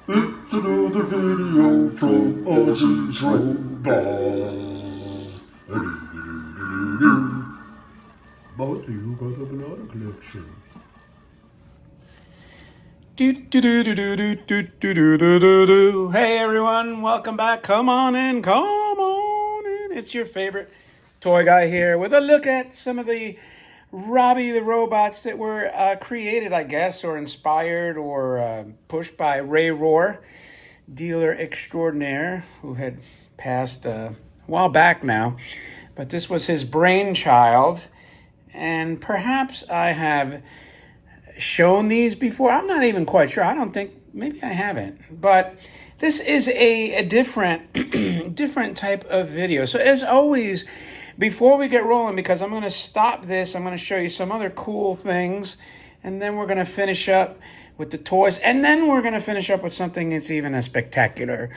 It's another video from Ozzy's Robot. Brought to you by the Banana Collection. Hey everyone, welcome back. Come on in, come on in. It's your favorite toy guy here with a look at some of the Robby the robots that were created, I guess, or inspired or pushed by Ray Rohr, dealer extraordinaire, who had passed a while back now. But this was his brainchild, and perhaps I have shown these before. I'm not even quite sure. I don't think, maybe I haven't. But this is a different different type of video. So as always, before we get rolling, because I'm going to stop this, I'm going to show you some other cool things, and then we're going to finish up with the toys, and then we're going to finish up with something that's even a spectacular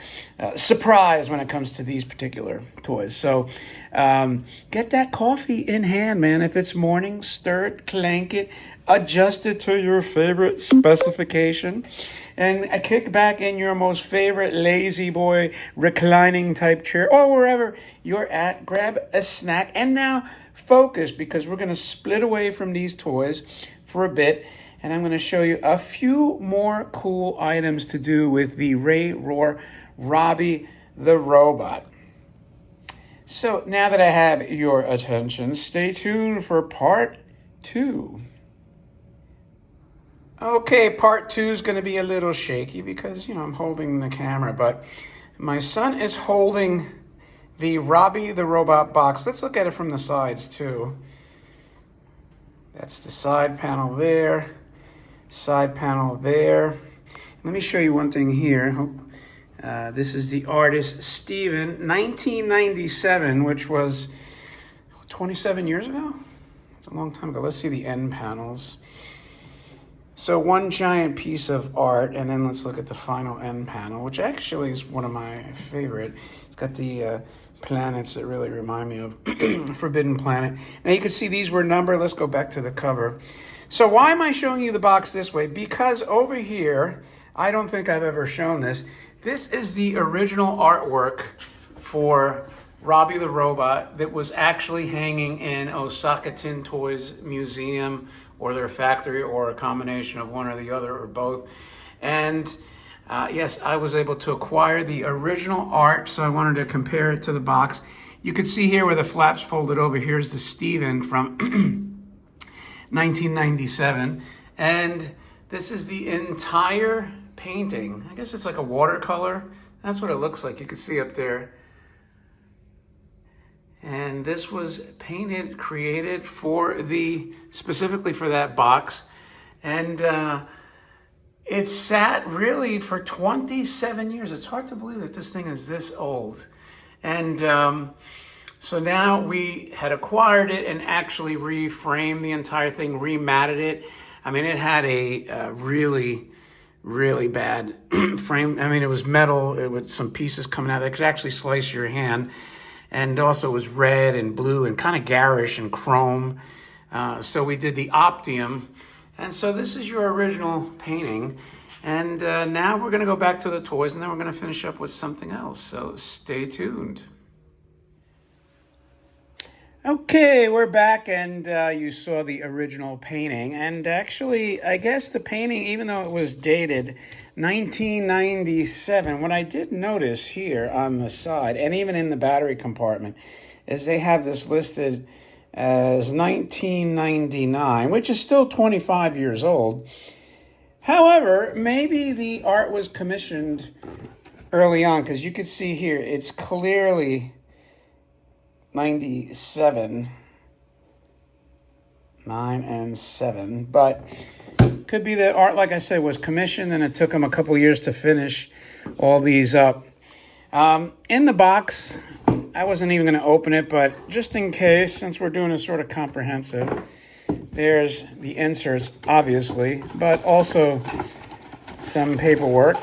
surprise when it comes to these particular toys. So get that coffee in hand, man. If it's morning, stir it, clank it, adjust it to your favorite specification, and kick back in your most favorite lazy boy reclining type chair, or wherever you're at. Grab a snack, and now focus, because we're going to split away from these toys for a bit, and I'm going to show you a few more cool items to do with the Ray Rohr Robby the robot. So now that I have your attention, stay tuned for part 2. Okay, part 2 is going to be a little shaky because, I'm holding the camera, but my son is holding the Robby the robot box. Let's look at it from the sides too. That's the side panel there, side panel there. Let me show you one thing here. This is the artist Steven, 1997, which was 27 years ago? It's a long time ago. Let's see the end panels. So one giant piece of art, and then let's look at the final end panel, which actually is one of my favorite. It's got the planets that really remind me of Forbidden Planet. Now you can see these were numbered. Let's go back to the cover. So why am I showing you the box this way? Because over here, I don't think I've ever shown this. This is the original artwork for Robby the robot that was actually hanging in Osaka Tin Toys Museum, or their factory, or a combination of one or the other, or both. And yes, I was able to acquire the original art, so I wanted to compare it to the box. You can see here where the flaps folded over. Here's the Steven from 1997. And this is the entire painting. I guess it's like a watercolor. That's what it looks like. You can see up there. And this was painted, created specifically for that box. And it sat really for 27 years. It's hard to believe that this thing is this old. And so now we had acquired it and actually reframed the entire thing, rematted it. I mean, it had a really, really bad frame. I mean, it was metal with some pieces coming out that could actually slice your hand. And also it was red and blue and kind of garish and chrome. So we did the Optium. And so this is your original painting. And now we're going to go back to the toys, and then we're going to finish up with something else. So stay tuned. Okay, we're back, and you saw the original painting. And actually, I guess the painting, even though it was dated 1997, what I did notice here on the side, and even in the battery compartment, is they have this listed as 1999, which is still 25 years old. However, maybe the art was commissioned early on, because you can see here, it's clearly 97, 9 and 7, but could be that art, like I said, was commissioned, and it took them a couple years to finish all these up. In the box, I wasn't even going to open it, but just in case, since we're doing a sort of comprehensive, there's the inserts, obviously, but also some paperwork.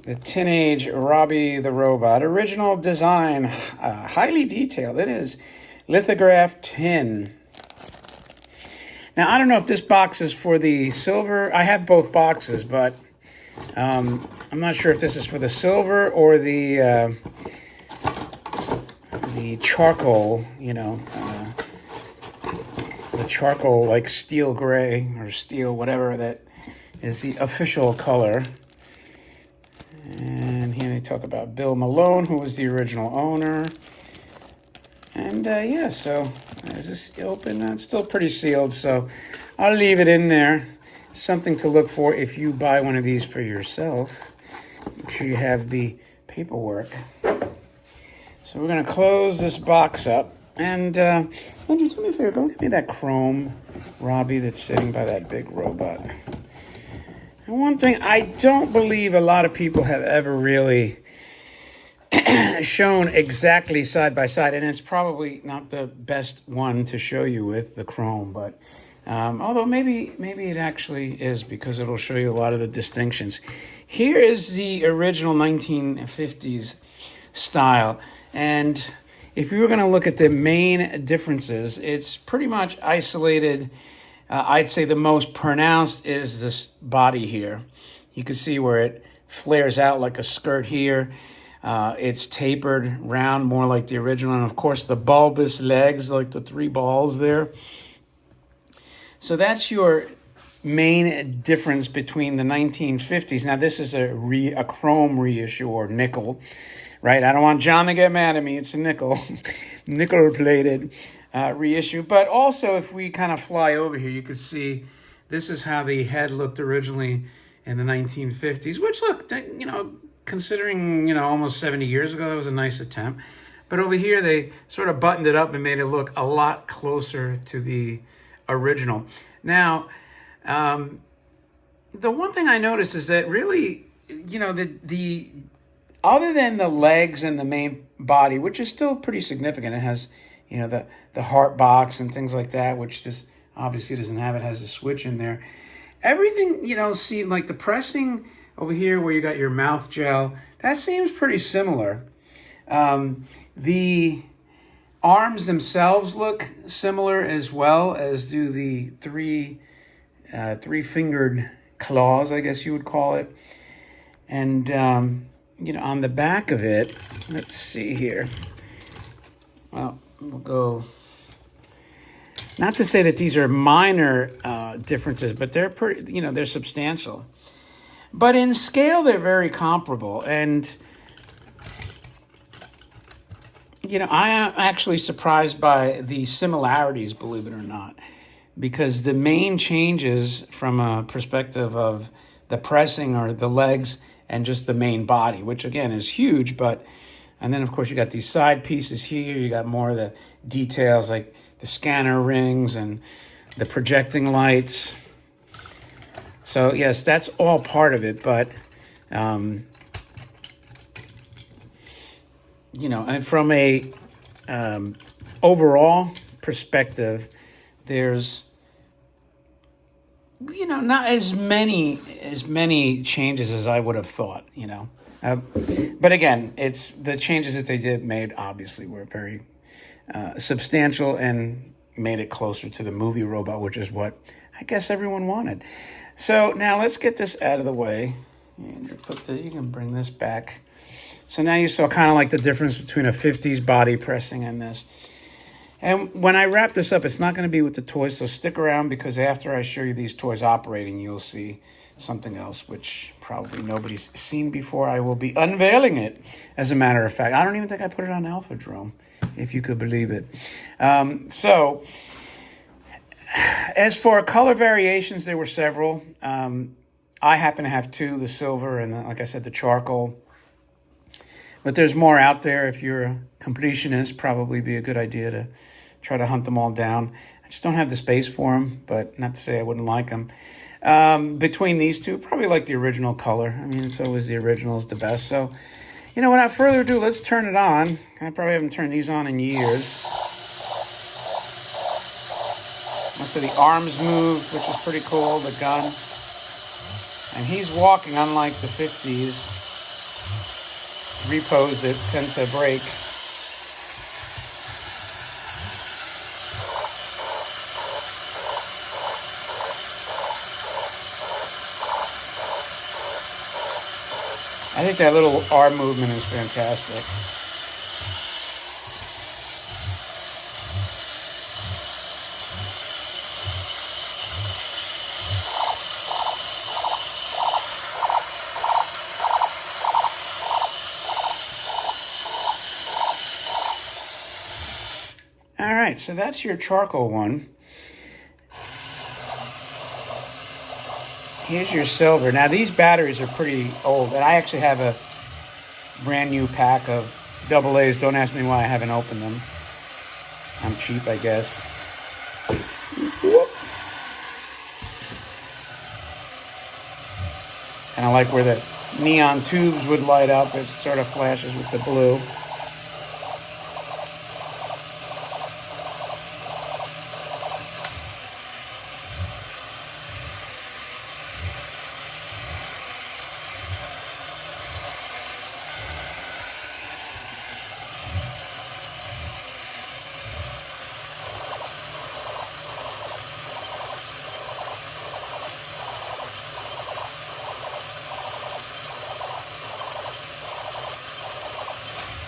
The Teenage Robby the Robot. Original design, highly detailed. It is lithograph tin. Now, I don't know if this box is for the silver. I have both boxes, but I'm not sure if this is for the silver or the charcoal, the charcoal like steel gray or steel, whatever that is the official color. And here they talk about Bill Malone, who was the original owner. And yeah, so is this open? It's still pretty sealed, so I'll leave it in there. Something to look for if you buy one of these for yourself. Make sure you have the paperwork. So we're going to close this box up. And Andrew, do me a favor, go get me that chrome Robby that's sitting by that big robot. And one thing, I don't believe a lot of people have ever really shown exactly side by side, and it's probably not the best one to show you with the chrome, but although maybe it actually is, because it'll show you a lot of the distinctions. Here is the original 1950s style, and if you were going to look at the main differences, it's pretty much isolated. I'd say the most pronounced is this body here. You can see where it flares out like a skirt here. It's tapered round, more like the original. And of course, the bulbous legs, like the 3 balls there. So that's your main difference between the 1950s. Now, this is a chrome reissue or nickel, right? I don't want John to get mad at me. It's a nickel, nickel-plated reissue. But also, if we kind of fly over here, you can see this is how the head looked originally in the 1950s, which, look, considering, almost 70 years ago, that was a nice attempt. But over here, they sort of buttoned it up and made it look a lot closer to the original. Now, the one thing I noticed is that really, the other than the legs and the main body, which is still pretty significant, it has, the heart box and things like that, which this obviously doesn't have. It has a switch in there. Everything, seemed like the pressing over here where you got your mouth gel, that seems pretty similar. The arms themselves look similar, as well as do the three-fingered claws, I guess you would call it. And, on the back of it, let's see here. Well, we'll go... Not to say that these are minor differences, but they're pretty, they're substantial. But in scale, they're very comparable. And, I am actually surprised by the similarities, believe it or not, because the main changes from a perspective of the pressing are the legs and just the main body, which again is huge. And then of course you got these side pieces here. You got more of the details like the scanner rings and the projecting lights. So yes, that's all part of it, but and from a overall perspective, there's not as many changes as I would have thought. But again, it's the changes that they made obviously were very substantial and made it closer to the movie robot, which is what I guess everyone wanted. So now let's get this out of the way. You can bring this back. So now you saw kind of like the difference between a 50s body pressing and this. And when I wrap this up, it's not going to be with the toys, so stick around, because after I show you these toys operating, you'll see something else, which probably nobody's seen before. I will be unveiling it, as a matter of fact. I don't even think I put it on Alpha-Drome, if you could believe it. So, as for color variations, there were several. I happen to have 2, the silver and, like I said, the charcoal. But there's more out there. If you're a completionist, probably be a good idea to try to hunt them all down. I just don't have the space for them, but not to say I wouldn't like them. Between these two, probably like the original color. I mean, it's always the original is the best. So, without further ado, let's turn it on. I probably haven't turned these on in years. So the arms move, which is pretty cool, the gun. And he's walking, unlike the 50s. Repos that tend to break. I think that little arm movement is fantastic. All right, so that's your charcoal one. Here's your silver. Now, these batteries are pretty old, and I actually have a brand new pack of AA's. Don't ask me why I haven't opened them. I'm cheap, I guess. And I like where the neon tubes would light up. It sort of flashes with the blue.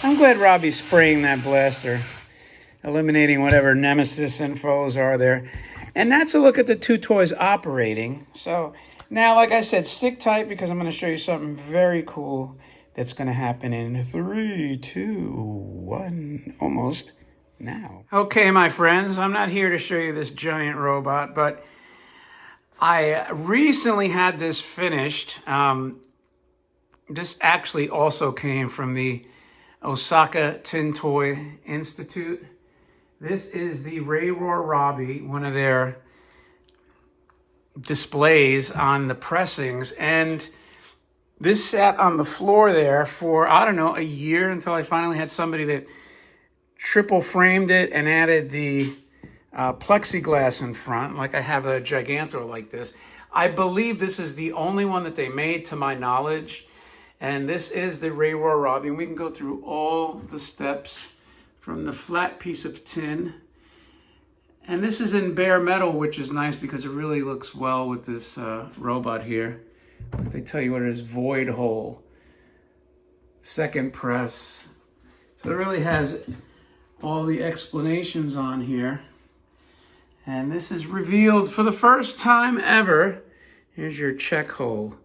I'm glad Robbie's spraying that blaster, eliminating whatever nemesis infos are there. And that's a look at the two toys operating. So now, like I said, stick tight because I'm going to show you something very cool that's going to happen in 3, 2, 1, almost now. Okay, my friends, I'm not here to show you this giant robot, but I recently had this finished. This actually also came from the Osaka Tin Toy Institute. This is the Ray Rohr Robby, one of their displays on the pressings. And this sat on the floor there for, I don't know, a year until I finally had somebody that triple framed it and added the plexiglass in front. Like I have a Gigantro like this. I believe this is the only one that they made to my knowledge. And this is the Ray Rohr Robby, and we can go through all the steps from the flat piece of tin. And this is in bare metal, which is nice because it really looks well with this robot here. They tell you what it is: void hole, second press. So it really has all the explanations on here. And this is revealed for the first time ever. Here's your check hole,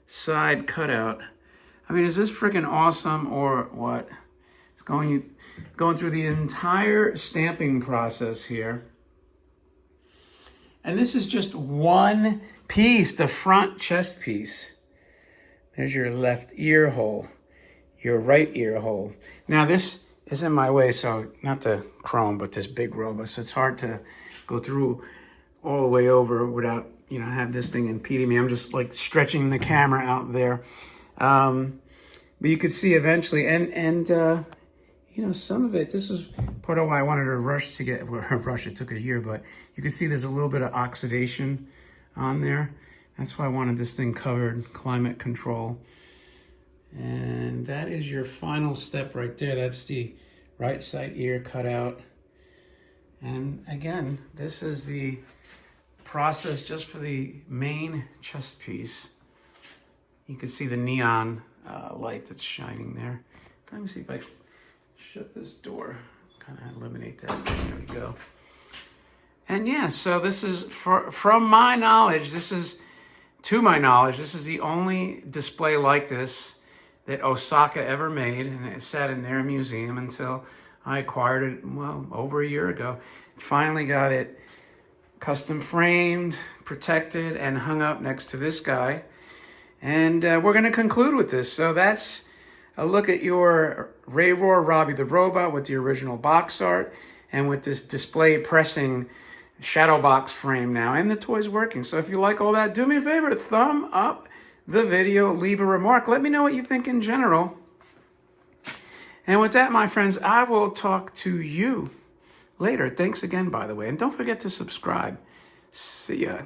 side cutout. I mean, is this freaking awesome or what? It's going through the entire stamping process here. And this is just one piece, the front chest piece. There's your left ear hole, your right ear hole. Now this is in my way, so not the chrome, but this big robot. So it's hard to go through all the way over without, have this thing impeding me. I'm just like stretching the camera out there. But you could see eventually, and some of it, this was part of why I wanted to rush to get, it took a year, but you can see there's a little bit of oxidation on there. That's why I wanted this thing covered, climate control. And that is your final step right there. That's the right side ear cut out. And again, this is the process just for the main chest piece. You can see the neon light that's shining there. Let me see if I shut this door, kind of eliminate that. There we go. And yeah, so this is, from my knowledge, to my knowledge, this is the only display like this that Osaka ever made, and it sat in their museum until I acquired it, well, over a year ago. Finally got it custom framed, protected, and hung up next to this guy. And we're going to conclude with this. So that's a look at your Ray Rohr Robby the robot with the original box art and with this display pressing shadow box frame now. And the toy's working. So if you like all that, do me a favor, thumb up the video, leave a remark. Let me know what you think in general. And with that, my friends, I will talk to you later. Thanks again, by the way. And don't forget to subscribe. See ya.